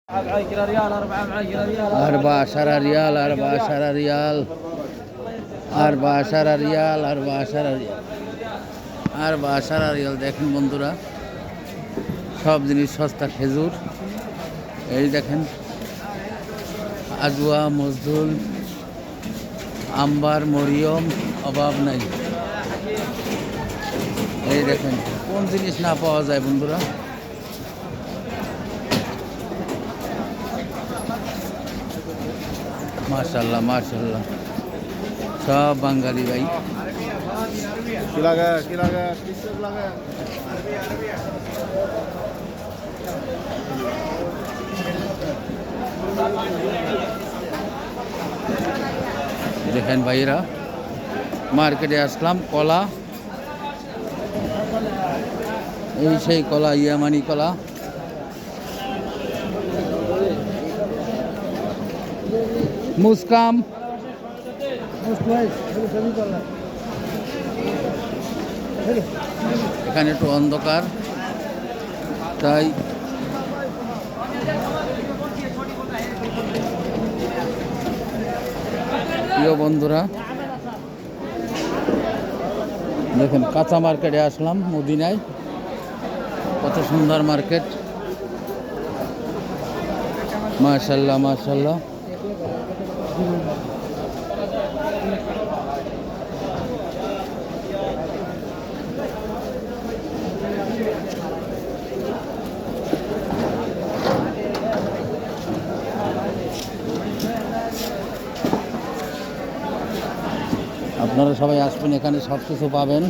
14 ريال 14 ريال 14 ريال 14 ريال 14 Real. দেখেন বন্ধুরা, সব জিনিস সস্তা। খেজুর এই দেখেন, আজওয়া, মজদুল, আম্বার, মরিয়ম, অভাব নাই। এই দেখেন কোন জিনিস না পাওয়া যায় বন্ধুরা। মাশাআল্লাহ মাশাআল্লাহ, সব বাঙালি ভাই। দেখেন ভাইরা, মার্কেটে আসলাম, কলা, এই সেই কলা, ইয়ামানি কলা। মুসকাম, এখানে একটু অন্ধকার, তাই প্রিয় বন্ধুরা দেখেন, কাঁচা মার্কেটে আসলাম মদিনায়। কত সুন্দর মার্কেট, মাশাআল্লাহ মাশাআল্লাহ। আপনারা সবাই আসবেন, এখানে সব কিছু পাবেন।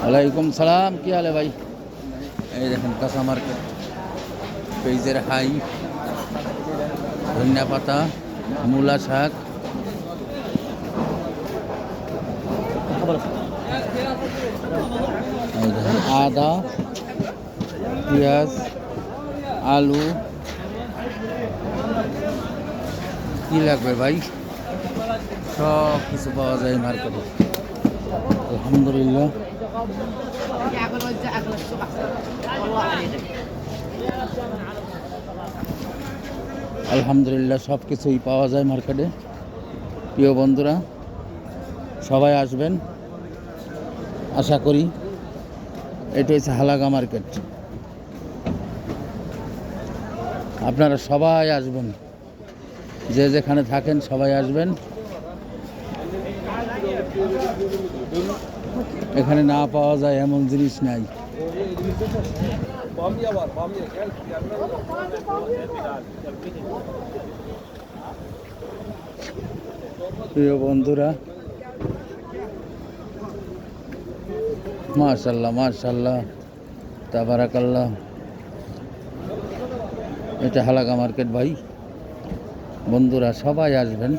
ওয়ালাইকুম সালাম, কি হাল ভাই? এই দেখেন কাঁচা মার্কেট, পেঁয়াজের হাই, ধনিয়া পাতা, মূলা শাক, আদা, পেঁয়াজ, আলু, কি লাগবে ভাই? সব কিছু পাওয়া যায় মার্কেটে, আলহামদুলিল্লাহ। আলহামদুলিল্লাহ, সব কিছুই পাওয়া যায় মার্কেটে। প্রিয় বন্ধুরা সবাই আসবেন, আশা করি। এটা হচ্ছে হালাগা মার্কেট, আপনারা সবাই আসবেন, যে যেখানে থাকেন সবাই আসবেন। এখানে না পাওয়া যায় এমন জিনিস নাই। প্রিয় বন্ধুরা মাশাআল্লাহ মাশাআল্লাহ, তাবারাকাল্লাহ। এটা হালাগা মার্কেট ভাই, বন্ধুরা সবাই আসবেন।